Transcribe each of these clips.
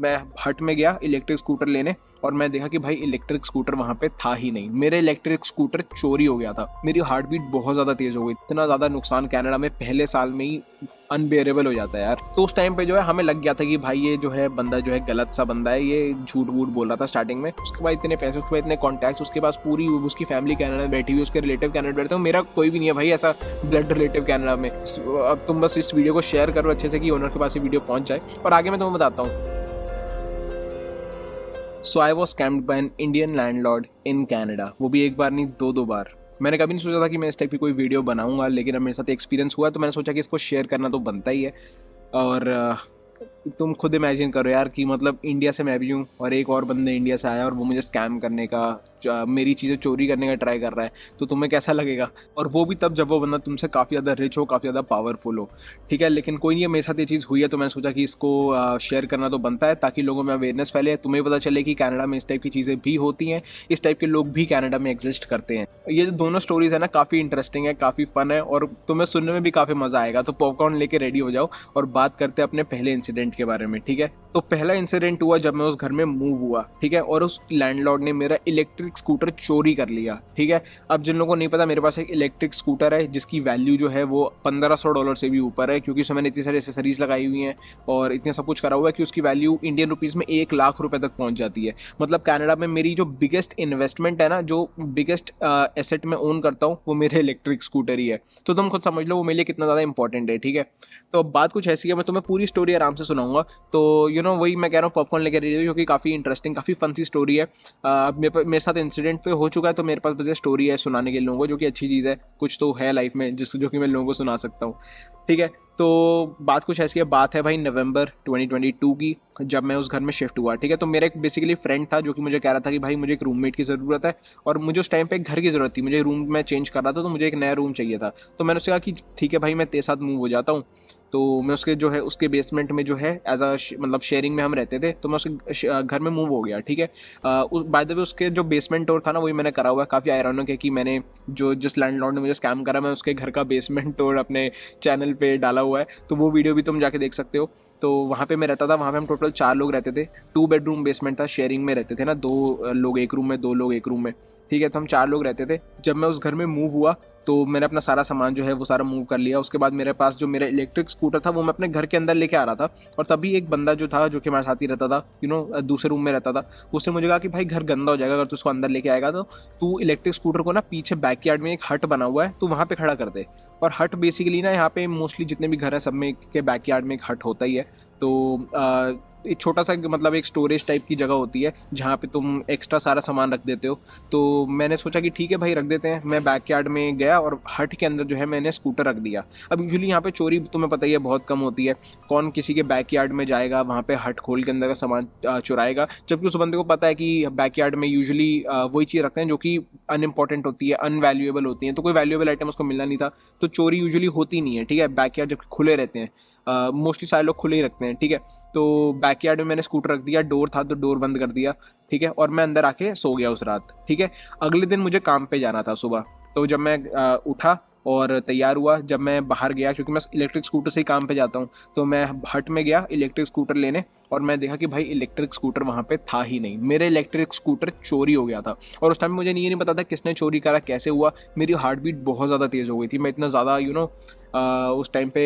मैं हट में गया इलेक्ट्रिक स्कूटर लेने और मैं देखा कि भाई इलेक्ट्रिक स्कूटर वहाँ पे था ही नहीं। मेरा इलेक्ट्रिक स्कूटर चोरी हो गया था। मेरी हार्ट बीट बहुत ज़्यादा तेज़ हो गई। इतना ज़्यादा नुकसान कनाडा में पहले साल में ही अनबेरेबल हो जाता है यार। तो उस टाइम पे जो है हमें लग गया था कि भाई ये जो है बंदा जो है गलत सा बंदा है, ये झूठ वूठ बोल रहा था स्टार्टिंग में। उसके बाद इतने पैसे, उसके बाद इतने कॉन्टैक्ट्स, उसके पास पूरी उसकी फैमिली कनाडा में बैठी हुई, उसके रिलेटिव कनाडा बैठे। मेरा कोई भी नहीं है भाई ऐसा ब्लड रिलेटिव कनाडा में। अब तुम बस इस वीडियो को शेयर करो अच्छे से कि ओनर के पास ये वीडियो पहुंच जाए। और आगे मैं तुम्हें बताता हूँ। So I was scammed by an Indian landlord in Canada. वो भी एक बार नहीं, दो बार। मैंने कभी नहीं सोचा था कि मैं इस टाइप की कोई वीडियो बनाऊंगा, लेकिन अब मेरे साथ एक्सपीरियंस हुआ तो मैंने सोचा कि इसको शेयर करना तो बनता ही है। और तुम खुद इमेजिन करो यार कि मतलब इंडिया से मैं भी हूँ और एक और बंदे इंडिया से आया और वो मुझे स्कैम करने का, मेरी चीज़ें चोरी करने का ट्राई कर रहा है, तो तुम्हें कैसा लगेगा। और वो भी तब जब वो बंदा तुमसे काफ़ी ज़्यादा रिच हो, काफ़ी ज़्यादा पावरफुल हो। ठीक है, लेकिन कोई नहीं है, मेरे साथ ये चीज़ हुई है तो मैंने सोचा कि इसको शेयर करना तो बनता है ताकि लोगों में अवेयरनेस फैले, तुम्हें पता चले कि कनाडा में इस टाइप की चीज़ें भी होती हैं, इस टाइप के लोग भी कनाडा में एग्जिस्ट करते हैं। ये जो दोनों स्टोरीज है ना, काफ़ी इंटरेस्टिंग है, काफ़ी फन है और तुम्हें सुनने में भी काफ़ी मज़ा आएगा। तो पॉपकॉर्न लेके रेडी हो जाओ और बात करते हैं अपने पहले इंसिडेंट के बारे में। ठीक है, तो पहला इंसिडेंट हुआ जब मैं उस घर में मूव हुआ। ठीक है, और उस लैंडलॉर्ड ने मेरा इलेक्ट्रिक स्कूटर चोरी कर लिया। ठीक है, अब जिन लोगों को नहीं पता, मेरे पास एक इलेक्ट्रिक स्कूटर है जिसकी वैल्यू जो है वो $1500 से भी ऊपर है, क्योंकि उसमें मैंने इतनी सारी एसेसरीज लगाई हुई हैं और इतने सब कुछ करा हुआ है कि उसकी वैल्यू इंडियन रुपीज़ में 1 लाख रुपए तक पहुंच जाती है। मतलब कनाडा में मेरी जो बिगेस्ट इन्वेस्टमेंट है ना, जो बिगेस्ट एसेट मैं ओन करता हूँ, वो मेरे इलेक्ट्रिक स्कूटर ही है। तो तुम खुद समझ लो वो मेरे लिए कितना ज़्यादा इंपॉर्टेंट है। ठीक है, तो अब बात कुछ ऐसी है, मैं तुम्हें पूरी स्टोरी आराम से सुनाऊंगा। तो वही मैं कह रहा हूँ, पॉपकॉर्न लेकर रेडी, क्योंकि काफ़ी इंटरेस्टिंग, काफ़ी फन सी स्टोरी है। अब मेरे साथ इंसिडेंट तो हो चुका है, तो मेरे पास बस स्टोरी है सुनाने के लोगों को, जो कि अच्छी चीज़ है। कुछ तो है लाइफ में जो कि मैं लोगों को सुना सकता हूँ। ठीक है, तो बात कुछ ऐसी है, बात है भाई नवंबर 2022 की, जब मैं उस घर में शिफ्ट हुआ। ठीक है, तो मेरा एक बेसिकली फ्रेंड था जो कि मुझे कह रहा था कि भाई मुझे एक रूममेट की ज़रूरत है और मुझे उस टाइम पे एक घर की ज़रूरत थी। मुझे रूम में चेंज कर रहा था तो मुझे एक नया रूम चाहिए था। तो मैंने उससे कहा कि ठीक है भाई, मैं तेरे साथ मूव हो जाता हूँ। तो मैं उसके जो है उसके बेसमेंट में जो है एज अ मतलब शेयरिंग में हम रहते थे, तो मैं उसके घर में मूव हो गया। ठीक है, बाय द वे उसके जो बेसमेंट डोर था ना, वही मैंने करा हुआ है। काफ़ी आयरॉनिक है कि मैंने जिस लैंडलॉर्ड ने मुझे स्कैम करा, मैं उसके घर का बेसमेंट डोर अपने चैनल पे डाला हुआ है, तो वो वीडियो भी तुम जाके देख सकते हो। तो वहाँ पे मैं रहता था, वहाँ पे हम टोटल 4 लोग रहते थे। 2 बेडरूम बेसमेंट था, शेयरिंग में रहते थे ना, 2 लोग एक रूम में, 2 लोग एक रूम में। ठीक है, तो हम 4 लोग रहते थे। जब मैं उस घर में मूव हुआ तो मैंने अपना सारा सामान जो है वो सारा मूव कर लिया। उसके बाद मेरे पास जो मेरा इलेक्ट्रिक स्कूटर था वो मैं अपने घर के अंदर लेके आ रहा था, और तभी एक बंदा जो था, जो कि हमारे साथ ही रहता था, दूसरे रूम में रहता था, उसने मुझे कहा कि भाई घर गंदा हो जाएगा अगर तू उसको अंदर लेके आएगा, तो तू इलेक्ट्रिक स्कूटर को ना पीछे बैकयार्ड में एक हट बना हुआ है, तो वहाँ पे खड़ा कर दे। और हट बेसिकली ना, यहाँ पे मोस्टली जितने भी घर है सब में के बैकयार्ड में एक हट होता ही है। तो एक छोटा सा मतलब एक स्टोरेज टाइप की जगह होती है जहाँ पे तुम एक्स्ट्रा सारा सामान रख देते हो। तो मैंने सोचा कि ठीक है भाई, रख देते हैं। मैं बैकयार्ड में गया और हट के अंदर जो है मैंने स्कूटर रख दिया। अब यूजुअली यहाँ पे चोरी तुम्हें पता ही है बहुत कम होती है। कौन किसी के बैकयार्ड में जाएगा, वहाँ पे हट खोल के अंदर का सामान चुराएगा, जबकि उस बंदे को पता है कि बैकयार्ड में यूजुअली वही चीज़ रखते हैं जो कि अनइम्पॉर्टेंट होती है, अनवैल्यूएबल होती हैं। तो कोई वैल्यूएबल आइटम उसको मिलना नहीं था, तो चोरी यूजुअली होती नहीं है। ठीक है, बैकयार्ड जब खुले रहते हैं, मोस्टली सारे लोग खुले ही रखते हैं। ठीक है, तो बैकयार्ड में मैंने स्कूटर रख दिया, डोर था तो डोर बंद कर दिया। ठीक है, और मैं अंदर आके सो गया उस रात। ठीक है, अगले दिन मुझे काम पे जाना था सुबह। तो जब मैं उठा और तैयार हुआ, जब मैं बाहर गया, क्योंकि मैं इलेक्ट्रिक स्कूटर से ही काम पे जाता हूँ, तो मैं हट में गया इलेक्ट्रिक स्कूटर लेने और मैं देखा कि भाई इलेक्ट्रिक स्कूटर वहाँ पे था ही नहीं। मेरा इलेक्ट्रिक स्कूटर चोरी हो गया था और उस टाइम मुझे नहीं पता था किसने चोरी करा, कैसे हुआ। मेरी हार्ट बीट बहुत ज़्यादा तेज़ हो गई थी। मैं इतना ज़्यादा उस टाइम पे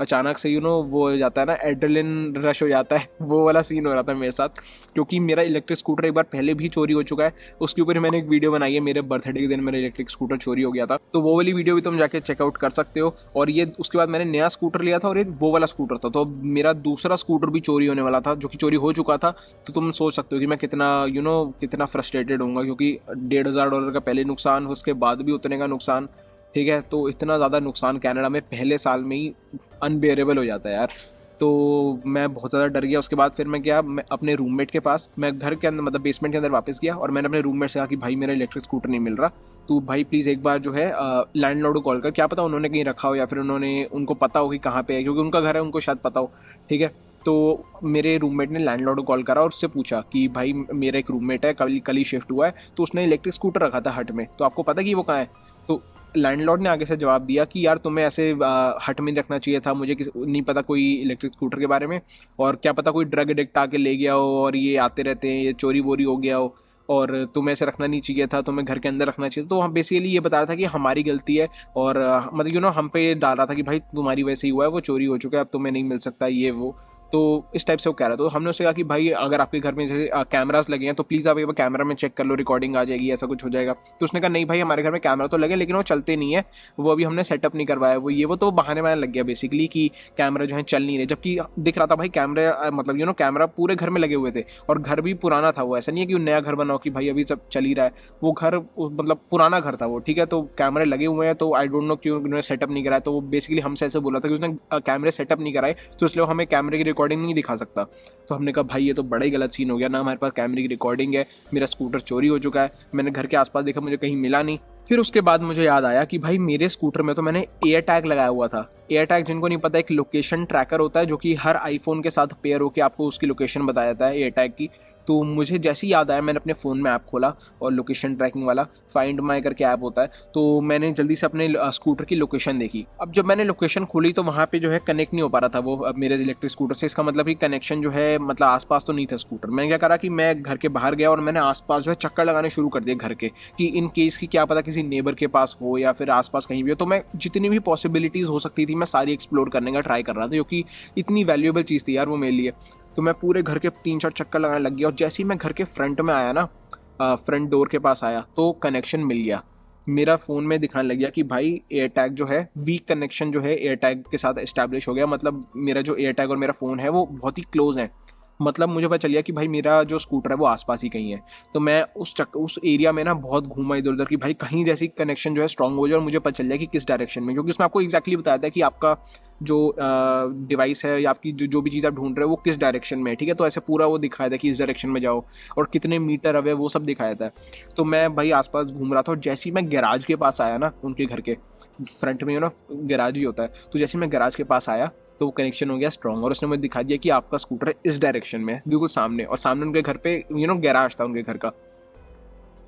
अचानक से वो हो जाता है ना, एड्रेलिन रश हो जाता है, वो वाला सीन हो रहा था मेरे साथ, क्योंकि मेरा इलेक्ट्रिक स्कूटर एक बार पहले भी चोरी हो चुका है। उसके ऊपर मैंने एक वीडियो बनाई है, मेरे बर्थडे के दिन मेरा इलेक्ट्रिक स्कूटर चोरी हो गया था, तो वो वाली वीडियो भी तुम जाके चेकआउट कर सकते हो। और ये उसके बाद मैंने नया स्कूटर लिया था और ये वो वाला स्कूटर था, तो मेरा दूसरा स्कूटर भी चोरी होने वाला था, जो कि चोरी हो चुका था। तो तुम सोच सकते हो कि मैं कितना फ्रस्ट्रेटेड होऊंगा, क्योंकि $1,500 का पहले नुकसान, उसके बाद भी उतने का नुकसान। ठीक है, तो इतना ज़्यादा नुकसान कनाडा में पहले साल में ही अनबेरेबल हो जाता है यार। तो मैं बहुत ज़्यादा डर गया। उसके बाद फिर मैं गया मैं अपने रूममेट के पास, मैं घर के अंदर मतलब बेसमेंट के अंदर वापस गया और मैंने अपने रूममेट से कहा कि भाई मेरा इलेक्ट्रिक स्कूटर नहीं मिल रहा, तो भाई प्लीज़ एक बार जो है लैंडलॉर्ड को कॉल कर, क्या पता उन्होंने कहीं रखा हो या फिर उनको पता हो कि कहाँ पे है, क्योंकि उनका घर है, उनको शायद पता हो। ठीक है, तो मेरे रूममेट ने लैंडलॉर्ड को कॉल करा और उससे पूछा कि भाई मेरा एक रूममेट है, कल ही शिफ्ट हुआ है, तो उसने इलेक्ट्रिक स्कूटर रखा था हट में, तो आपको पता कि वो कहाँ है। तो लैंडलॉर्ड ने आगे से जवाब दिया कि यार तुम्हें ऐसे हट में नहीं रखना चाहिए था, मुझे नहीं पता कोई इलेक्ट्रिक स्कूटर के बारे में, और क्या पता कोई ड्रग एडिक्ट आके ले गया हो और ये आते रहते हैं, ये चोरी वोरी हो गया हो, और तुम्हें ऐसे रखना नहीं चाहिए था, तुम्हें घर के अंदर रखना चाहिए। तो हम बेसिकली ये बता रहा था कि हमारी गलती है, और मतलब हम पे डाल रहा था कि भाई तुम्हारी वजह से ही हुआ है, वो चोरी हो चुका है, अब तुम्हें नहीं मिल सकता ये वो। तो इस टाइप से वो कह रहा था। तो हमने उससे कहा कि भाई अगर आपके घर में जैसे कैमरास लगे हैं तो प्लीज़ आप एक बार कैमरा में चेक कर लो, रिकॉर्डिंग आ जाएगी, ऐसा कुछ हो जाएगा। तो उसने कहा नहीं भाई हमारे घर में कैमरा तो लगे लेकिन वो चलते नहीं है, वो अभी हमने सेटअप नहीं करवाया, वो ये वो। तो बहाने बहाने लग गया बेसिकली कि कैमरा जो है चल नहीं रहे, जबकि दिख रहा था भाई कैमरा, मतलब कैमरा पूरे घर में लगे हुए थे, और घर भी पुराना था वो, ऐसा नहीं है कि वो नया घर बनाओ कि भाई अभी सब चल ही रहा है, वो घर मतलब पुराना घर था वो, ठीक है। तो कैमरे लगे हुए हैं, तो आई डोंट नो क्यों उन्होंने सेटअप नहीं कराया। तो वो बेसिकली हमसे ऐसे बोला था कि उसने कैमरे सेटअप नहीं कराए, तो इसलिए हमें कैमरे की रिकॉर्डिंग नहीं दिखा सकता। तो हमने कहा भाई ये तो बड़ा ही गलत सीन हो गया ना, हमारे पास कैमरे की रिकॉर्डिंग है, मेरा स्कूटर चोरी हो चुका है, मैंने घर के आसपास देखा मुझे कहीं मिला नहीं। फिर उसके बाद मुझे याद आया कि भाई मेरे स्कूटर में तो मैंने एयर टैग लगाया हुआ था। एयर टैग जिनको नहीं पता एक लोकेशन ट्रैकर होता है जो कि हर आईफोन के साथ पेयर होकर आपको उसकी लोकेशन बता जाता है एयर टैग की। तो मुझे जैसे ही याद आया मैंने अपने फ़ोन में ऐप खोला, और लोकेशन ट्रैकिंग वाला फाइंड माई करके ऐप होता है, तो मैंने जल्दी से अपने स्कूटर की लोकेशन देखी। अब जब मैंने लोकेशन खोली तो वहाँ पे जो है कनेक्ट नहीं हो पा रहा था वो अब मेरे इलेक्ट्रिक स्कूटर से। इसका मतलब कि कनेक्शन जो है मतलब आसपास तो नहीं था स्कूटर। मैंने क्या करा कि मैं घर के बाहर गया और मैंने आसपास जो है चक्कर लगाने शुरू कर दिए घर के, कि इन केस की क्या पता किसी नेबर के पास हो या फिर आसपास कहीं भी हो। तो मैं जितनी भी पॉसिबिलिटीज़ हो सकती थी मैं सारी एक्सप्लोर करने का ट्राई कर रहा था, क्योंकि इतनी वैल्यूएबल चीज़ थी यार वो मेरे लिए। तो मैं पूरे घर के 3-4 चक्कर लगाने लग गया, और जैसे ही मैं घर के फ्रंट में आया ना, फ्रंट डोर के पास आया, तो कनेक्शन मिल गया। मेरा फ़ोन में दिखाने लग गया कि भाई एयर टैग जो है वीक कनेक्शन जो है एयर टैग के साथ इस्टेब्लिश हो गया। मतलब मेरा जो एयर टैग और मेरा फ़ोन है वो बहुत ही क्लोज है। मतलब मुझे पता चल गया कि भाई मेरा जो स्कूटर है वो आसपास ही कहीं है। तो मैं उस एरिया में ना बहुत घूमा इधर उधर कि भाई कहीं जैसी कनेक्शन जो है स्ट्रांग हो जाए, और मुझे पता चल जाए कि किस डायरेक्शन में, क्योंकि उसमें आपको एक्जैक्टली बताया था कि आपका जो डिवाइस है या आपकी जो भी चीज़ आप ढूंढ रहे हो वो किस डायरेक्शन में है, ठीक है। तो ऐसे पूरा वो दिखाया था कि इस डायरेक्शन में जाओ, और कितने मीटर अवे वो सब दिखाया था। तो मैं भाई आसपास घूम रहा था, और जैसे ही मैं गैराज के पास आया ना, उनके घर के फ्रंट में ना गैराज ही होता है, तो जैसे मैं गैराज के पास आया तो वो कनेक्शन हो गया स्ट्रॉन्ग, और उसने मुझे दिखा दिया कि आपका स्कूटर इस डायरेक्शन में है बिल्कुल सामने, और सामने उनके घर पे गैराज था उनके घर का।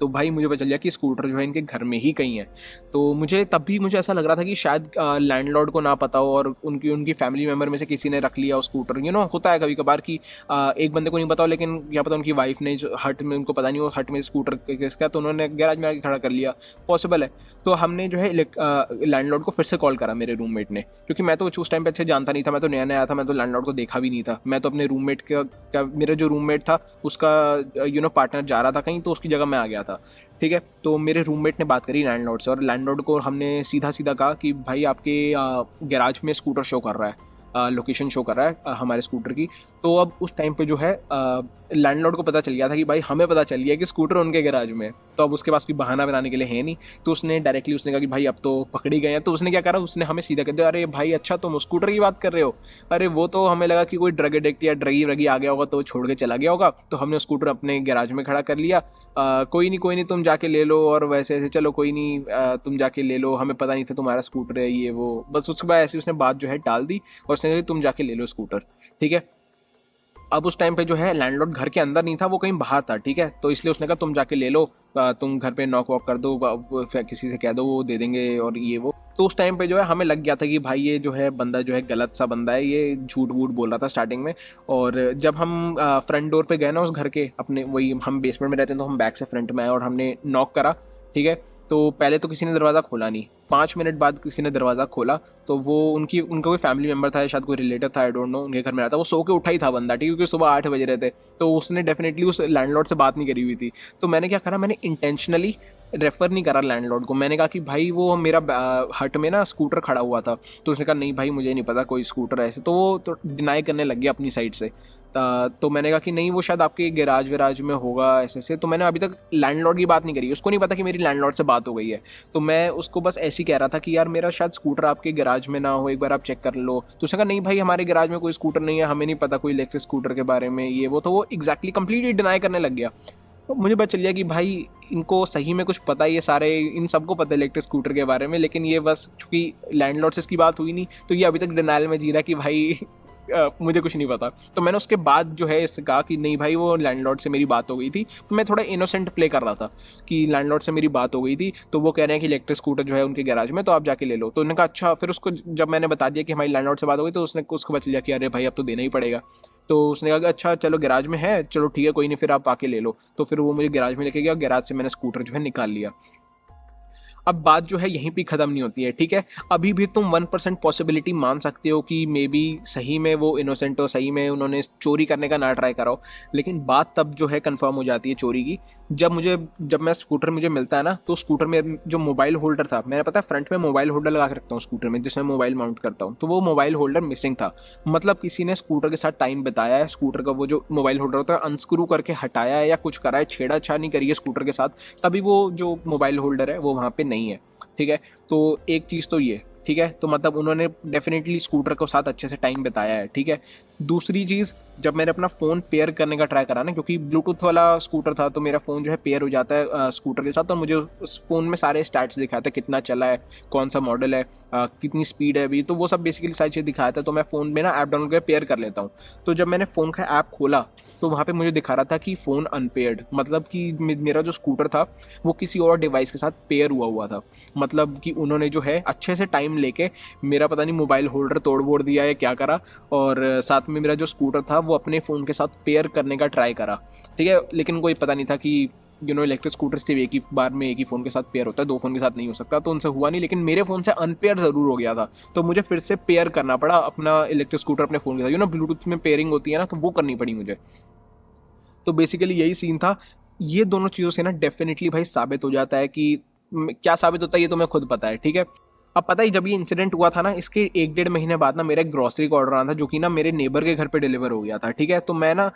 तो भाई मुझे पता चल गया कि स्कूटर जो है इनके घर में ही कहीं है। तो मुझे तब भी मुझे ऐसा लग रहा था कि शायद लैंडलॉर्ड को ना पता हो, और उनकी उनकी फैमिली मेम्बर में से किसी ने रख लिया वो स्कूटर। होता है कभी कभार कि एक बंदे को नहीं पता हो, लेकिन क्या पता उनकी वाइफ ने जो हट में, उनको पता नहीं हो हट में स्कूटर किसका, तो उन्होंने गैराज में आके खड़ा कर लिया, पॉसिबल है। तो हमने जो है लैंडलॉर्ड को फिर से कॉल करा मेरे रूममेट ने, क्योंकि मैं तो उस टाइम पे अच्छे जानता नहीं था, मैं तो नया नया था, मैं तो लैंडलॉर्ड को देखा भी नहीं था। मैं तो अपने रूममेट का मेरा जो रूममेट था उसका पार्टनर जा रहा था कहीं, तो उसकी जगह मैं आ गया था, ठीक है। तो मेरे रूममेट ने बात करी लैंडलॉर्ड से, और लैंडलॉर्ड को हमने सीधा सीधा कहा कि भाई आपके गैराज में स्कूटर शो कर रहा है, लोकेशन शो कर रहा है हमारे स्कूटर की। तो अब उस टाइम पे जो है लैंडलॉर्ड को पता चल गया था कि भाई हमें पता चल गया कि स्कूटर उनके गैराज में है, तो अब उसके पास कोई बहाना बनाने के लिए है नहीं। तो उसने डायरेक्टली उसने कहा कि भाई अब तो पकड़ी गए हैं। तो उसने क्या करा, उसने हमें सीधा कह दिया, अरे भाई अच्छा तुम स्कूटर की बात कर रहे हो, अरे वो तो हमें लगा कि कोई ड्रग एडिक्ट या ड्रगी व्रगी आ गया होगा तो छोड़ के चला गया होगा, तो हमने स्कूटर अपने गैराज में खड़ा कर लिया। कोई नहीं तुम जाके ले लो, और वैसे ऐसे चलो कोई नहीं, तुम जाके ले लो, हमें पता नहीं था तुम्हारा स्कूटर है ये वो। बस उसके बाद ऐसे उसने बात जो है टाल दी, और उसने कहा तुम जाके ले लो स्कूटर, ठीक है। अब उस टाइम पे जो है लैंडलॉर्ड घर के अंदर नहीं था, वो कहीं बाहर था, ठीक है। तो इसलिए उसने कहा तुम जाके ले लो, तुम घर पे नॉक वॉक कर दो, किसी से कह दो वो दे देंगे और ये वो। तो उस टाइम पे जो है हमें लग गया था कि भाई ये जो है बंदा जो है गलत सा बंदा है, ये झूठ वूठ बोल रहा था स्टार्टिंग में। और जब हम फ्रंट डोर पे गए ना उस घर के, अपने वही हम बेसमेंट में रहते हैं, तो हम बैक से फ्रंट में आए और हमने नॉक करा, ठीक है। तो पहले तो किसी ने दरवाज़ा खोला नहीं, 5 मिनट बाद किसी ने दरवाज़ा खोला, तो वो उनका कोई फैमिली मेम्बर था, शायद कोई रिलेटिव था, आई डोंट नो, उनके घर में रहता। वो सो के उठा ही था बंदा, ठीक है, क्योंकि सुबह 8 बजे रहे थे। तो उसने डेफिनेटली उस लैंडलॉर्ड से बात नहीं करी हुई थी। तो मैंने क्या करा, मैंने इंटेंशनली रेफर नहीं करा लैंडलॉर्ड को। मैंने कहा कि भाई वो मेरा हट में ना स्कूटर खड़ा हुआ था, तो उसने कहा नहीं भाई मुझे नहीं पता कोई स्कूटर है ऐसे। तो वो तो डिनाई करने लग गया अपनी साइड से। तो मैंने कहा कि नहीं वो शायद आपके गैराज वैराज में होगा ऐसे से। तो मैंने अभी तक लैंडलॉर्ड की बात नहीं करी, उसको नहीं पता कि मेरी लैंडलॉर्ड से बात हो गई है। तो मैं उसको बस ऐसे ही कह रहा था कि यार मेरा शायद स्कूटर आपके गैराज में ना हो, एक बार आप चेक कर लो। तो उसने कहा नहीं भाई हमारे गैराज में कोई स्कूटर नहीं है, हमें नहीं पता कोई इलेक्ट्रिक स्कूटर के बारे में ये वो। तो वो एग्जैक्टली कंप्लीटली डिनाई करने लग गया। तो मुझे पता चल गया कि भाई इनको सही में कुछ पता है, ये सारे इन सबको पता है इलेक्ट्रिक स्कूटर के बारे में, लेकिन ये बस चूंकि लैंडलॉर्ड से इसकी बात हुई नहीं, तो ये अभी तक डिनाइल में जी रहा है कि भाई मुझे कुछ नहीं पता। तो मैंने उसके बाद जो है इससे कहा कि नहीं भाई, वो लैंडलॉर्ड से मेरी बात हो गई थी। तो मैं थोड़ा इनोसेंट प्ले कर रहा था कि लैंडलॉर्ड से मेरी बात हो गई थी, तो वो कह रहे हैं कि इलेक्ट्रिक स्कूटर जो है उनके गैराज में, तो आप जाके ले लो। तो उन्होंने कहा अच्छा। फिर उसको जब मैंने बता दिया कि हमारी लैंडलॉर्ड से बात हो गई, तो उसने उसको बच लिया कि अरे भाई अब तो देना ही पड़ेगा। तो उसने कहा कि अच्छा चलो गैराज में है, चलो ठीक है कोई नहीं, फिर आप आके ले लो। तो फिर वो मुझे गैराज में लेके गया, गैराज से मैंने स्कूटर जो है निकाल लिया। अब बात जो है यहीं पे खत्म नहीं होती है, ठीक है। अभी भी तुम 1% पॉसिबिलिटी मान सकते हो कि मे बी सही में वो इनोसेंट हो, सही में उन्होंने चोरी करने का ना ट्राई करा हो। लेकिन बात तब जो है कंफर्म हो जाती है चोरी की, जब मैं स्कूटर मुझे मिलता है ना, तो स्कूटर में जो मोबाइल होल्डर था, मैंने पता है फ्रंट में मोबाइल होल्डर लगा के रखता हूँ स्कूटर में, जिसमें मोबाइल माउंट करता हूँ, तो वो मोबाइल होल्डर मिसिंग था। मतलब किसी ने स्कूटर के साथ टाइम बिताया है, स्कूटर का वो जो मोबाइल होल्डर होता है अनस्क्रू करके हटाया है या कुछ करा है, छेड़ा नहीं करी है स्कूटर के साथ, तभी वो जो मोबाइल होल्डर है वो वहाँ पे नहीं है, ठीक है। तो एक चीज़ तो ये, ठीक है, तो मतलब उन्होंने डेफिनेटली स्कूटर के साथ अच्छे से टाइम बिताया है, ठीक है। दूसरी चीज़, जब मैंने अपना फ़ोन पेयर करने का ट्राई करा ना, क्योंकि ब्लूटूथ वाला स्कूटर था, तो मेरा फ़ोन जो है पेयर हो जाता है स्कूटर के साथ, तो मुझे उस फ़ोन में सारे स्टैट्स दिखाते हैं, कितना चला है, कौन सा मॉडल है, कितनी स्पीड है अभी, तो वो सब बेसिकली सारी चीज़ दिखाता है। तो मैं फ़ोन में ना ऐप डाउनलोड करके पेयर कर लेता हूँ। तो जब मैंने फ़ोन का ऐप खोला, तो वहाँ पे मुझे दिखा रहा था कि फ़ोन अनपेयर्ड, मतलब कि मेरा जो स्कूटर था वो किसी और डिवाइस के साथ पेयर हुआ था। मतलब कि उन्होंने जो है अच्छे से टाइम लेके मेरा पता नहीं मोबाइल होल्डर तोड़ बोड़ दिया है क्या करा, और साथ में मेरा जो स्कूटर था वो अपने फ़ोन के साथ पेयर करने का ट्राई करा, ठीक है। लेकिन कोई पता नहीं था कि इलेक्ट्रिक स्कूटर सिर्फ एक ही बार में एक ही फ़ोन के साथ पेयर होता है, दो फ़ोन के साथ नहीं हो सकता, तो उनसे हुआ नहीं। लेकिन मेरे फ़ोन से अनपेयर ज़रूर हो गया था, तो मुझे फिर से पेयर करना पड़ा अपना इलेक्ट्रिक स्कूटर अपने फ़ोन के साथ। ब्लूटूथ में पेयरिंग होती है ना, तो वो करनी पड़ी मुझे। तो बेसिकली यही सीन था। ये दोनों चीज़ों से ना डेफिनेटली भाई साबित हो जाता है कि क्या साबित होता है ये तो मैं खुद पता है, ठीक है। अब पता ही जब ये इंसिडेंट हुआ था ना, इसके 1-1.5 महीने बाद ना मेरा एक ग्रॉसरी का ऑर्डर आना था, जो कि ना मेरे नेबर के घर पे डिलीवर हो गया था, ठीक है। तो मैं ना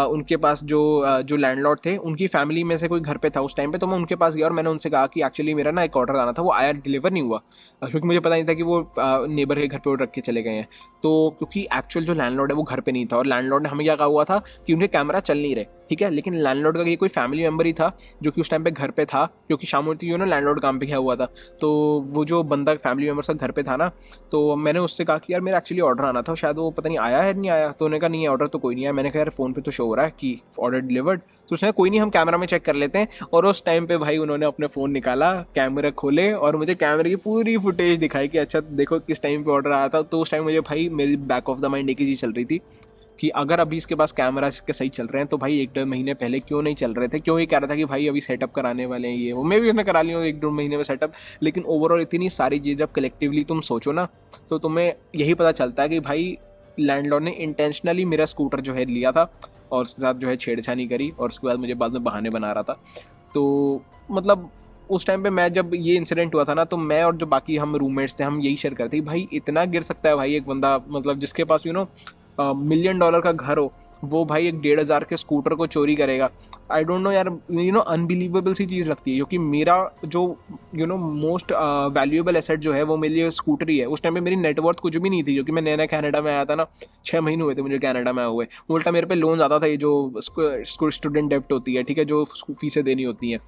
उनके पास जो लैंडलॉर्ड थे, उनकी फैमिली में से कोई घर पे था उस टाइम पे, तो मैं उनके पास गया और मैंने उनसे कहा कि एक्चुअली मेरा ना एक ऑर्डर आना था, वो आया, डिलीवर नहीं हुआ, क्योंकि मुझे पता नहीं था कि वो नेबर के घर पे ऑर्डर रख के चले गए हैं। तो क्योंकि एक्चुअल जो लैंडलॉर्ड है वो घर पे नहीं था, और लैंडलॉर्ड ने हमें क्या कहा हुआ था कि उनके कैमरा चल नहीं रहे, ठीक है। लेकिन लैंडलॉर्ड का ये कोई फैमिली मेम्बर ही था जो कि उस टाइम पे घर पे था, क्योंकि शामूर्ति लैंडलॉर्ड काम पे गया हुआ था। तो वो जो बंदा फैमिली मेम्बर से घर पे था ना, तो मैंने उससे कहा कि यार मेरा एक्चुअली ऑर्डर आना था, शायद वो पता नहीं आया है नहीं आया। तो उन्होंने कहा नहीं है, ऑर्डर तो कोई नहीं आया। मैंने कहा यार फ़ोन पे तो शो हो रहा है कि ऑर्डर डिलीवर्ड। तो उसने कोई नहीं, हम कैमरा में चेक कर लेते हैं। और उस टाइम पे भाई उन्होंने अपने फ़ोन निकाला, कैमरा खोले और मुझे कैमरे की पूरी फुटेज दिखाई कि अच्छा देखो किस टाइम पे ऑर्डर आया था। तो उस टाइम मुझे भाई मेरी बैक ऑफ द माइंड एक ही चीज़ चल रही थी कि अगर अभी इसके पास कैमरा के सही चल रहे हैं, तो भाई 1-1.5 महीने पहले क्यों नहीं चल रहे थे, क्यों ये कह रहा था कि भाई अभी सेटअप कराने वाले हैं ये वो। मैं भी उन्हें करा लिया 1-2 महीने में सेटअप। लेकिन ओवरऑल इतनी सारी चीज़ जब कलेक्टिवली तुम सोचो ना, तो तुम्हें यही पता चलता है कि भाई लैंडलॉर्ड ने इंटेंशनली मेरा स्कूटर जो है लिया था और उसके साथ जो है छेड़छानी करी, और उसके बाद मुझे बाद में बहाने बना रहा था। तो मतलब उस टाइम पे मैं, जब ये इंसिडेंट हुआ था ना, तो मैं और जो बाकी हम रूममेट्स थे, हम यही शेयर करते भाई इतना गिर सकता है भाई एक बंदा, मतलब जिसके पास $1,000,000 का घर हो, वो भाई एक 1,500 के स्कूटर को चोरी करेगा। आई डोंट नो यार, अनबिलीवेबल सी चीज़ लगती है, क्योंकि मेरा जो मोस्ट वैल्यूएबल एसेट जो है वो मेरे लिए स्कूटर ही है। उस टाइम पे मेरी नेटवर्थ कुछ भी नहीं थी, क्योंकि मैं नया नया कनाडा में आया था ना, 6 महीने हुए थे मुझे कनाडा में आए हुए। उल्टा मेरे पे लोन ज़्यादा था, ये जो स्टूडेंट डेप्ट होती है, ठीक है, जो फीसें देनी होती हैं।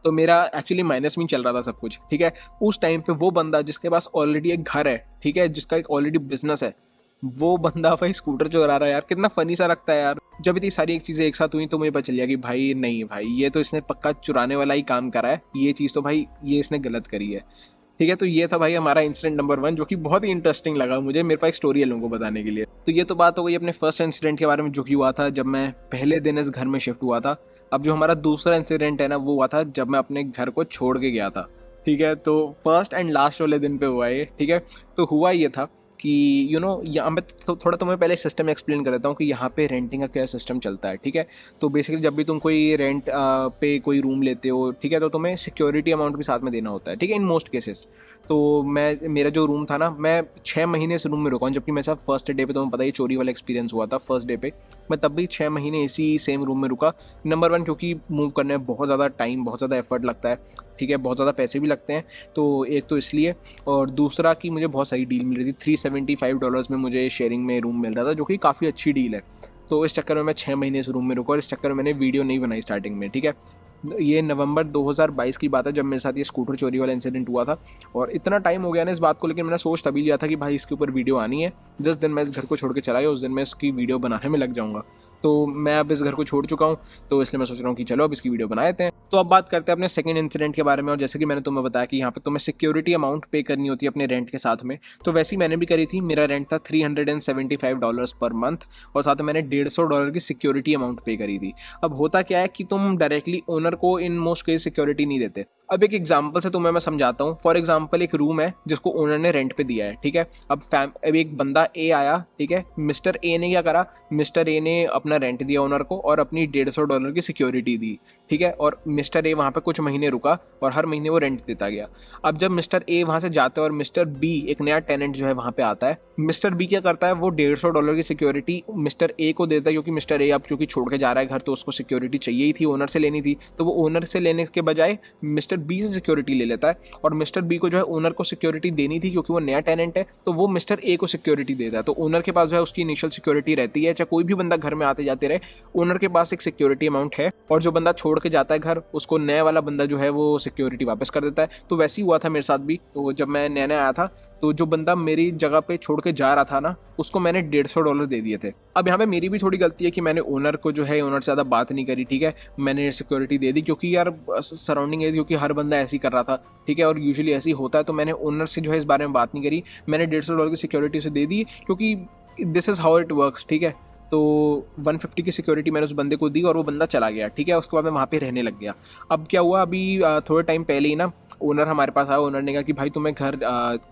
तो मेरा एक्चुअली माइनस में ही चल रहा था सब कुछ, ठीक है। उस टाइम पे वो बंदा जिसके पास ऑलरेडी एक घर है, ठीक है, जिसका एक ऑलरेडी बिजनेस है, वो बंदा भाई स्कूटर चुरा रहा है यार, कितना फनी सा लगता है यार। जब इतनी सारी एक चीज़ें एक साथ हुई तो मुझे पता चल गया कि भाई नहीं भाई, ये तो इसने पक्का चुराने वाला ही काम करा है, ये चीज़ तो भाई ये इसने गलत करी है, ठीक है। तो ये था भाई हमारा इंसिडेंट नंबर 1, जो कि बहुत ही इंटरेस्टिंग लगा मुझे, मेरे पास एक स्टोरी है लोगों को बताने के लिए। तो ये तो बात हो गई अपने फर्स्ट इंसिडेंट के बारे में, जो कि हुआ था जब मैं पहले दिन इस घर में शिफ्ट हुआ था। अब जो हमारा दूसरा इंसिडेंट है ना, वो हुआ था जब मैं अपने घर को छोड़ के गया था, ठीक है। तो फर्स्ट एंड लास्ट वाले दिन पे हुआ ये, ठीक है। तो हुआ ये था कि यहाँ पे थोड़ा तुम्हें पहले सिस्टम एक्सप्लेन कर देता हूँ कि यहाँ पे रेंटिंग का क्या सिस्टम चलता है, ठीक है। तो बेसिकली जब भी तुम कोई रेंट पे कोई रूम लेते हो, ठीक है, तो तुम्हें सिक्योरिटी अमाउंट भी साथ में देना होता है, ठीक है, इन मोस्ट केसेस। तो मेरा जो रूम था ना, मैं 6 महीने से रूम में रुका हूँ, जबकि मेरे साथ फर्स्ट डे पे तुम्हें पता ही चोरी वाला एक्सपीरियंस हुआ था फर्स्ट डे पे। मैं तब भी 6 महीने इसी सेम रूम में रुका। नंबर 1 क्योंकि मूव करने में बहुत ज़्यादा टाइम, बहुत ज़्यादा एफर्ट लगता है, ठीक है, बहुत ज़्यादा पैसे भी लगते हैं, तो एक तो इसलिए। और दूसरा कि मुझे बहुत सही डील मिल रही थी, $375 में मुझे शेयरिंग में रूम मिल रहा था, जो कि काफ़ी अच्छी डील है। तो इस चक्कर में मैं 6 महीने इस रूम में रुका, और इस चक्कर में मैंने वीडियो नहीं बनाई स्टार्टिंग में, ठीक है। ये नवंबर 2022 की बात है जब मेरे साथ ये स्कूटर चोरी वाला इंसिडेंट हुआ था। और इतना टाइम हो गया ना इस बात को, लेकिन मैंने सोच तभी लिया था कि भाई इसके ऊपर वीडियो आनी है। जिस दिन मैं इस घर को छोड़ के चला गया उस दिन मैं इसकी वीडियो बनाने में लग जाऊंगा। तो मैं अब इस घर को छोड़ चुका हूँ, तो इसलिए मैं सोच रहा हूँ कि चलो अब इसकी वीडियो बना देते हैं। तो अब बात करते हैं अपने सेकंड इंसिडेंट के बारे में। और जैसे कि मैंने तुम्हें बताया कि यहाँ पे तुम्हें सिक्योरिटी अमाउंट पे करनी होती है अपने रेंट के साथ में, तो वैसे ही मैंने भी करी थी। मेरा रेंट था $375 पर मंथ, और साथ में मैंने $150 की सिक्योरिटी अमाउंट पे करी थी। अब होता क्या है कि तुम डायरेक्टली ओनर को इन मोस्ट केस सिक्योरिटी नहीं देते। अब एक एग्जांपल से तुम्हें मैं समझाता हूँ। फॉर एग्जांपल एक रूम है जिसको ओनर ने रेंट पे दिया है, ठीक है। अब एक बंदा ए आया, ठीक है। मिस्टर ए ने क्या करा, मिस्टर ए ने अपना रेंट दिया ओनर को और अपनी $150 की सिक्योरिटी दी, ठीक है। और मिस्टर ए वहाँ पे कुछ महीने रुका और हर महीने वो रेंट देता गया। अब जब मिस्टर ए वहाँ से जाता है और मिस्टर बी एक नया टेनेंट जो है वहाँ पे आता है, मिस्टर बी क्या करता है, वो $150 की सिक्योरिटी मिस्टर ए को देता है, क्योंकि मिस्टर ए अब क्योंकि छोड़ के जा रहा है घर तो उसको सिक्योरिटी चाहिए ही थी, ओनर से लेनी थी। तो वो ओनर से लेने के बजाय मिस्टर बी से सिक्योरिटी ले लेता है। और मिस्टर बी को जो है ओनर को सिक्योरिटी देनी थी क्योंकि वो नया टेनेंट है, तो वो मिस्टर ए को सिक्योरिटी देता है। तो ओनर के पास जो है उसकी इनिशियल सिक्योरिटी रहती है, चाहे कोई भी बंदा घर में आते जाते रहे, ओनर के पास एक सिक्योरिटी अमाउंट है। और जो बंदा छोड़ के जाता है घर उसको नया वाला बंदा जो है वो सिक्योरिटी वापस कर देता है। तो वैसे ही हुआ था मेरे साथ भी। तो जब मैं नया नया आया था तो जो बंदा मेरी जगह पे छोड़ के जा रहा था ना, उसको मैंने $150 दे दिए थे। अब यहाँ पे मेरी भी थोड़ी गलती है कि मैंने ओनर को जो है ओनर से ज़्यादा बात नहीं करी, ठीक है। मैंने सिक्योरिटी दे दी क्योंकि यार सराउंडिंग है, क्योंकि हर बंदा ऐसे ही कर रहा था, ठीक है। और यूजुअली ऐसे ही होता है, तो मैंने ओनर से जो है इस बारे में बात नहीं करी। मैंने $150 की सिक्योरिटी उसे दे दी क्योंकि this is how it works, ठीक है। तो 150 की सिक्योरिटी मैंने उस बंदे को दी और वो बंदा चला गया, ठीक है। उसके बाद मैं वहाँ पे रहने लग गया। अब क्या हुआ, अभी थोड़े टाइम पहले ही ना ओनर हमारे पास आया। ओनर ने कहा कि भाई तुम्हें घर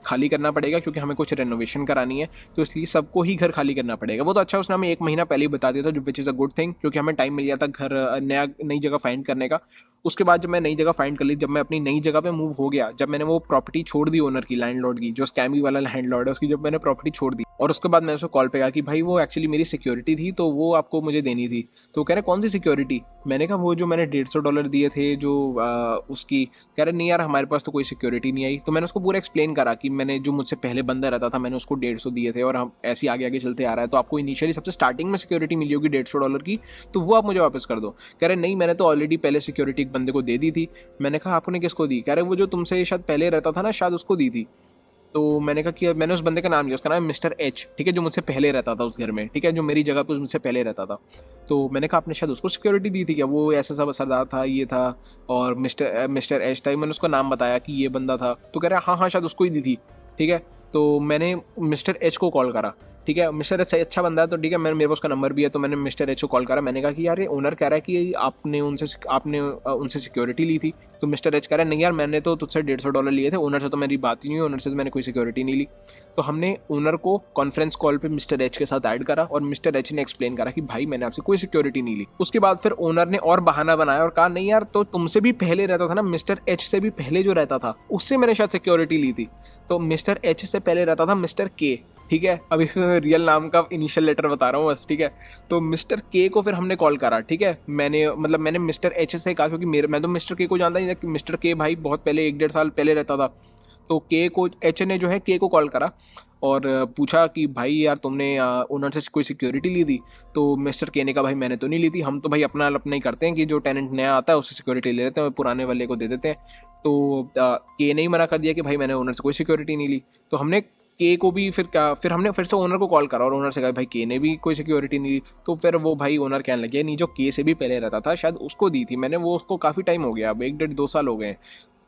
खाली करना पड़ेगा क्योंकि हमें कुछ रेनोवेशन करानी है, तो इसलिए सबको ही घर खाली करना पड़ेगा। वो तो अच्छा उसने हमें 1 महीना पहले ही बता दिया था, जो which is a good thing, क्योंकि हमें टाइम मिल गया था घर नई जगह फाइंड करने का। उसके बाद जब मैं नई जगह फाइंड कर ली, जब मैं अपनी नई जगह पे मूव हो गया, जब मैंने वो प्रॉपर्टी छोड़ दी ओनर की, लैंडलॉर्ड की, जो स्कैमी वाला लैंडलॉर्ड है उसकी, जब मैंने प्रॉपर्टी छोड़ दी और उसके बाद मैंने उसको कॉल पे कहा कि भाई वो एक्चुअली मेरी सिक्योरिटी थी तो वो आपको मुझे देनी थी। तो कह रहे कौन सी सिक्योरिटी? मैंने कहा वो जो मैंने $150 दिए थे जो उसकी। कह रहे नहीं यार हमारे पास तो कोई सिक्योरिटी नहीं आई। तो मैंने उसको पूरा एक्सप्लेन करा कि मैंने जो मुझसे पहले बंदा रहता था मैंने उसको 150 दिए थे और हम ऐसे आगे आगे चलते आ रहा है, तो आपको इनिशियली सबसे स्टार्टिंग में सिक्योरिटी मिली होगी $150 की, तो वो आप मुझे वापस कर दो। कह रहे नहीं मैंने तो ऑलरेडी पहले सिक्योरिटी एक बंदे को दे दी थी। मैंने कहा आपने किसको दी? कह रहे वो जो तुमसे शायद पहले रहता था ना, शायद उसको दी थी। तो मैंने कहा कि मैंने उस बंदे का नाम लिया, उसका नाम है मिस्टर एच, ठीक है, जो मुझसे पहले रहता था उस घर में, ठीक है, जो मेरी जगह पे मुझसे पहले रहता था। तो मैंने कहा आपने शायद उसको सिक्योरिटी दी थी क्या? वो ऐसा सब सरदार था, ये था और मिस्टर एच था। मैंने उसका नाम बताया कि ये बंदा था, तो कह रहा हाँ हाँ शायद उसको ही दी थी, ठीक है। तो मैंने मिस्टर एच को कॉल करा, ठीक है। मिस्टर एच अच्छा बंदा है तो ठीक है, मेरे पास उसका नंबर भी है, तो मैंने मिस्टर एच को कॉल करा। मैंने कहा कि यार ये ओनर कह रहा है कि आपने उनसे सिक्योरिटी ली थी। तो मिस्टर एच कह रहा है नहीं यार मैंने तो तुझसे $150 लिए थे, ओनर से तो मेरी बात ही नहीं हुई, ओनर से तो मैंने कोई सिक्योरिटी नहीं ली। तो हमने ओनर को कॉन्फ्रेंस कॉल पे मिस्टर एच के साथ ऐड करा और मिस्टर एच ने एक्सप्लेन करा कि भाई मैंने आपसे कोई सिक्योरिटी नहीं ली। उसके बाद फिर ओनर ने और बहाना बनाया और कहा नहीं यार तो तुमसे भी पहले रहता था ना, मिस्टर एच से भी पहले जो रहता था उससे मैंने शायद सिक्योरिटी ली थी। तो मिस्टर एच से पहले रहता था मिस्टर के, ठीक है। अभी रियल नाम का इनिशियल लेटर बता रहा हूँ बस, ठीक है। तो मिस्टर के को फिर हमने कॉल करा, ठीक है। मैंने मिस्टर एच से कहा क्योंकि मैं तो मिस्टर के को जानता ही था कि मिस्टर के भाई बहुत पहले 1-1.5 साल पहले रहता था। तो के को एच ने जो है के को कॉल करा और पूछा कि भाई यार तुमने ओनर से कोई सिक्योरिटी ली थी? तो मिस्टर के ने कहा भाई मैंने तो नहीं ली थी, हम तो भाई अपना ही करते हैं कि जो टेनेंट नया आता है उससे सिक्योरिटी ले लेते हैं, पुराने वाले को दे देते हैं। तो के ने ही मना कर दिया कि भाई मैंने ओनर से कोई सिक्योरिटी नहीं ली। तो हमने के को भी फिर हमने फिर से ओनर को कॉल करा और ओनर से कहा भाई के ने भी कोई सिक्योरिटी नहीं दी। तो फिर वो भाई ओनर कहने लगे नहीं जो के से भी पहले रहता था शायद उसको दी थी मैंने, वो उसको काफ़ी टाइम हो गया, अब 1-1.5-2 साल हो गए।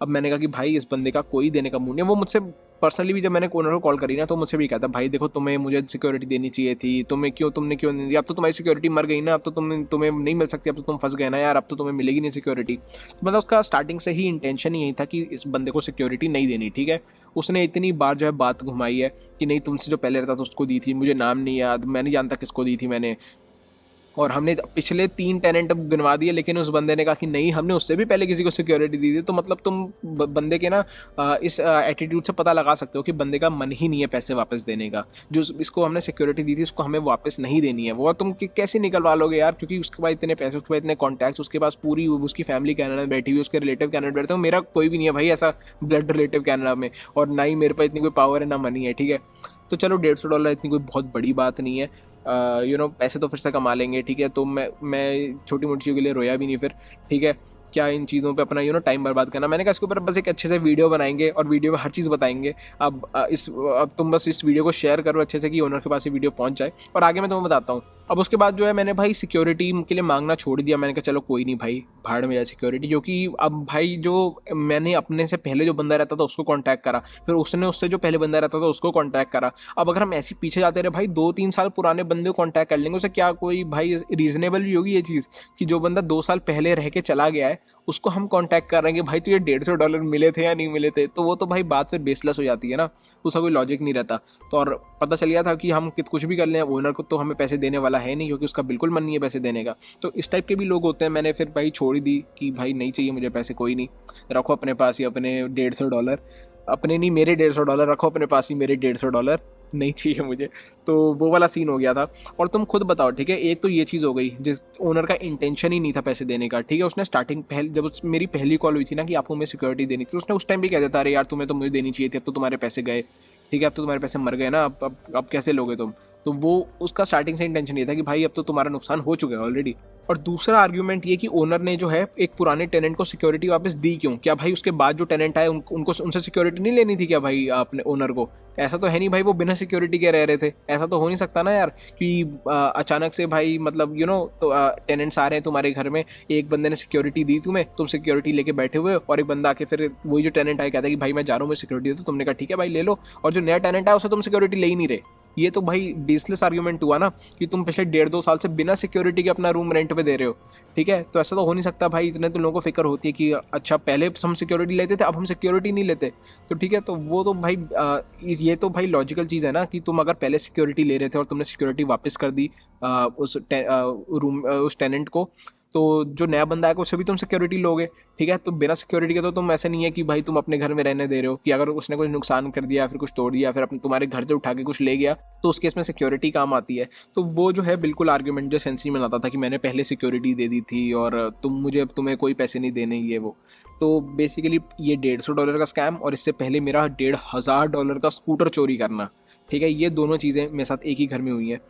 अब मैंने कहा कि भाई इस बंदे का कोई देने का मूड नहीं है। वो मुझसे पर्सनली भी जब मैंने ओनर को कॉल करी ना तो मुझसे भी कहता भाई देखो तुम्हें मुझे सिक्योरिटी देनी चाहिए थी, तुमने क्यों नहीं दी? अब तो तुम्हारी सिक्योरिटी मर गई ना, अब तो तुम्हें नहीं मिल सकती, अब तो तुम फंस गए ना यार, अब तो तुम्हें मिलेगी नहीं सिक्योरिटी। तो मतलब उसका स्टार्टिंग से ही इंटेंशन ही यही था कि इस बंदे को सिक्योरिटी नहीं देनी, ठीक है। उसने इतनी बार जो है बात घुमाई है कि नहीं तुमसे जो पहले रहता था उसको दी थी, मुझे नाम नहीं याद, मैं नहीं जानता किसको दी थी मैंने। और हमने पिछले 3 टेनेंट गिनवा दिए लेकिन उस बंदे ने कहा कि नहीं हमने उससे भी पहले किसी को सिक्योरिटी दी थी। तो मतलब तुम बंदे के ना इस एटीट्यूड से पता लगा सकते हो कि बंदे का मन ही नहीं है पैसे वापस देने का। जो इसको हमने सिक्योरिटी दी थी उसको हमें वापस नहीं देनी है, वो तुम कैसे निकलवा लोगे यार, क्योंकि उसके पास इतने पैसे, उसके पास इतने कॉन्टैक्ट्स, उसके पास पूरी उसकी फैमिली कनाडा में बैठी हुई, उसके रिलेटिव कनाडा में बैठते हो। मेरा कोई भी नहीं है भाई ऐसा ब्लड रिलेटिव कनाडा में, और ना ही मेरे पास इतनी कोई पावर है ना मनी है, ठीक है। तो चलो $150 इतनी कोई बहुत बड़ी बात नहीं है, पैसे तो फिर से कमा लेंगे, ठीक है। तो मैं छोटी मोटी चीज़ों के लिए रोया भी नहीं फिर, ठीक है। क्या इन चीज़ों पे अपना टाइम बर्बाद करना। मैंने कहा इसके ऊपर बस एक अच्छे से वीडियो बनाएंगे और वीडियो में हर चीज़ बताएंगे। अब तुम बस इस वीडियो को शेयर करो अच्छे से कि ओनर के पास ये वीडियो पहुंच जाए, और आगे मैं तुम्हें बताता हूँ। अब उसके बाद जो है मैंने भाई सिक्योरिटी के लिए मांगना छोड़ दिया। मैंने कहा चलो कोई नहीं भाई, भाड़ में जाए सिक्योरिटी, क्योंकि अब भाई जो मैंने अपने से पहले जो बंदा रहता था उसको कांटेक्ट करा, फिर उसने उससे जो पहले बंदा रहता था उसको कांटेक्ट करा। अब अगर हम ऐसे पीछे जाते रहे भाई, 2-3 साल पुराने बंदे को कांटेक्ट कर लेंगे, उसे क्या कोई भाई रीजनेबल भी होगी ये चीज़ कि जो बंदा 2 साल पहले रह के चला गया है उसको हम कांटेक्ट कर रहे हैं कि भाई तो ये $150 मिले थे या नहीं मिले थे, तो वो तो भाई बात फिर बेसलेस हो जाती है ना, उसका कोई लॉजिक नहीं रहता। तो और पता चल गया था कि हम कुछ भी कर लें, ओनर को तो हमें पैसे देने वाला है नहीं, क्योंकि उसका बिल्कुल मन नहीं है पैसे देने का। तो इस टाइप के भी लोग होते हैं। मैंने फिर भाई छोड़ दी कि भाई नहीं चाहिए मुझे पैसे, कोई नहीं, रखो अपने पास ही अपने $150, अपने नहीं मेरे $150 रखो अपने पास ही, मेरे $150 नहीं चाहिए मुझे। तो वो वाला सीन हो गया था। और तुम खुद बताओ, ठीक है, एक तो ये चीज़ हो गई जिस ओनर का इंटेंशन ही नहीं था पैसे देने का, ठीक है। उसने स्टार्टिंग जब मेरी पहली कॉल हुई थी ना कि आपको मैं सिक्योरिटी देनी थी, उसने उस टाइम भी कह देता, अरे यार तुम्हें तो मुझे देनी चाहिए थी, अब तो तुम्हारे पैसे गए, ठीक है, अब तो तुम्हारे पैसे मर गए ना, अब कैसे लोगे तुम। तो वो उसका स्टार्टिंग से इंटेंशन ये था कि भाई अब तो तुम्हारा नुकसान हो चुका है ऑलरेडी। और दूसरा आर्ग्यूमेंट ये कि ओनर ने जो है एक पुराने टेनेंट को सिक्योरिटी वापस दी क्यों, क्या भाई उसके बाद जो टेनेंट आए उनको उनसे सिक्योरिटी नहीं लेनी थी क्या भाई आपने ओनर को। ऐसा तो है नहीं भाई वो बिना सिक्योरिटी के रह रहे थे, ऐसा तो हो नहीं सकता ना यार कि अचानक से भाई मतलब तो टेनेंट्स आ रहे हैं तुम्हारे घर में, एक बंदे ने सिक्योरिटी दी तुम्हें, तुम सिक्योरिटी लेके बैठे हुए हो, और एक बंदा आके फिर वही जो टेनेंट आया कहता है कि भाई मैं जा रहा हूँ, मैं सिक्योरिटी दे, तो तुमने कहा ठीक है भाई ले लो, और जो नया टेनेंट आया उसे तुम सिक्योरिटी ले ही नहीं रहे। ये तो भाई बेसलेस आर्ग्यूमेंट हुआ ना कि तुम पिछले 1.5-2 साल से बिना सिक्योरिटी के अपना रूम रेंट पे दे रहे हो, ठीक है। तो ऐसा तो हो नहीं सकता भाई, इतने तो लोगों को फिक्र होती है कि अच्छा पहले हम सिक्योरिटी लेते थे अब हम सिक्योरिटी नहीं लेते, तो ठीक है। तो वो तो भाई ये तो भाई लॉजिकल चीज़ है ना कि तुम अगर पहले सिक्योरिटी ले रहे थे और तुमने सिक्योरिटी वापस कर दी उस टेनेंट को, तो जो नया बंदा आएगा उससे भी तुम सिक्योरिटी लोगे, ठीक है। तो बिना सिक्योरिटी के तो तुम ऐसे नहीं है कि भाई तुम अपने घर में रहने दे रहे हो कि अगर उसने कुछ नुकसान कर दिया, फिर कुछ तोड़ दिया, फिर अपने तुम्हारे घर से उठा के कुछ ले गया, तो उस केस में सिक्योरिटी काम आती है। तो वो जो है बिल्कुल आर्ग्यूमेंट जो सेंस में आता था कि मैंने पहले सिक्योरिटी दे दी थी और तुम्हें कोई पैसे नहीं देने, ये वो। तो बेसिकली ये $150 का स्कैम, और इससे पहले मेरा $1,500 का स्कूटर चोरी करना, ठीक है, ये दोनों चीज़ें मेरे साथ एक ही घर में हुई हैं।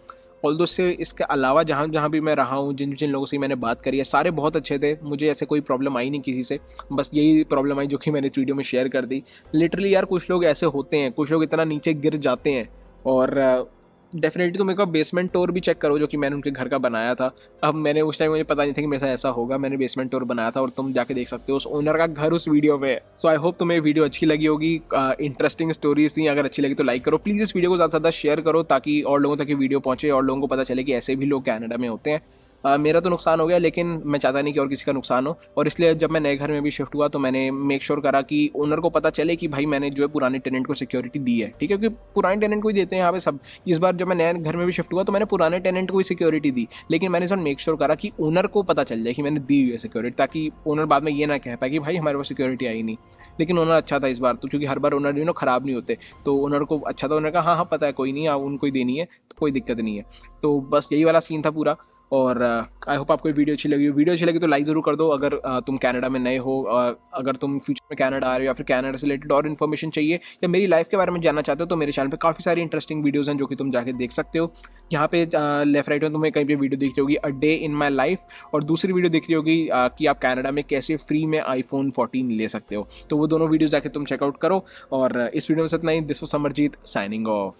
ऑल्दो से इसके अलावा जहाँ जहाँ भी मैं रहा हूँ, जिन जिन लोगों से मैंने बात करी है, सारे बहुत अच्छे थे, मुझे ऐसे कोई प्रॉब्लम आई नहीं किसी से। बस यही प्रॉब्लम आई जो कि मैंने इस वीडियो में शेयर कर दी। लिटरली यार कुछ लोग ऐसे होते हैं, कुछ लोग इतना नीचे गिर जाते हैं। और डेफिनेटली तुम एक बार बेसमेंट टूर भी चेक करो जो कि मैंने उनके घर का बनाया था। अब मैंने उस टाइम मुझे पता नहीं था कि मेरे साथ ऐसा होगा, मैंने बेसमेंट टूर बनाया था और तुम जाके देख सकते हो उस ओनर का घर उस वीडियो पे। सो आई होप तुम्हें वीडियो अच्छी लगी होगी, इंटरेस्टिंग स्टोरीज थी। अगर अच्छी लगी तो लाइक करो प्लीज़, इस वीडियो को ज़्यादा से ज़्यादा शेयर करो ताकि और लोगों तक ये वीडियो पहुंचे और लोगों को पता चले कि ऐसे भी लोग कनाडा में होते हैं। मेरा तो नुकसान हो गया, लेकिन मैं चाहता नहीं कि और किसी का नुकसान हो, और इसलिए जब मैं नए घर में भी शिफ्ट हुआ तो मैंने मेक श्योर करा कि ओनर को पता चले कि भाई मैंने जो है पुराने टेनेंट को सिक्योरिटी दी है, ठीक है, क्योंकि पुराने टेनेंट को ही देते हैं यहाँ पे सब। इस बार जब मैं नए घर में भी शिफ्ट हुआ तो मैंने पुराने टेनेंट को ही सिक्योरिटी दी, लेकिन मैंने इस बार मेक श्योर करा कि ओनर को पता चल जाए कि मैंने दी हुई है सिक्योरिटी, ताकि ओनर बाद में ये ना कह पाए कि भाई हमारे पास सिक्योरिटी आई नहीं। लेकिन ओनर अच्छा था इस बार तो, क्योंकि हर बार ओनर ख़राब नहीं होते, तो ओनर को अच्छा था, ओनर का हाँ हाँ पता है कोई नहीं, उनको ही देनी है तो कोई दिक्कत नहीं है। तो बस यही वाला सीन था पूरा। और आई होप आपको वीडियो अच्छी लगी तो लाइक ज़रूर कर दो। अगर तुम कनाडा में नए हो, अगर तुम फ्यूचर में कनाडा आ रहे हो या फिर कनाडा से रिलेटेड और इन्फॉर्मेशन चाहिए या मेरी लाइफ के बारे में जानना चाहते हो, तो मेरे चैनल पे काफ़ी सारी इंटरेस्टिंग वीडियोज़ हैं जो कि तुम जाके देख सकते हो। यहाँ पे लेफ्ट राइट में तुम्हें कहीं पे वीडियो दिख रही होगी a day in my life, और दूसरी वीडियो दिख रही होगी कि आप कनाडा में कैसे फ्री में iPhone 14 ले सकते हो। तो वो दोनों वीडियो जाके तुम चेकआउट करो। और इस वीडियो में इतना ही। This was Samarjeet signing of.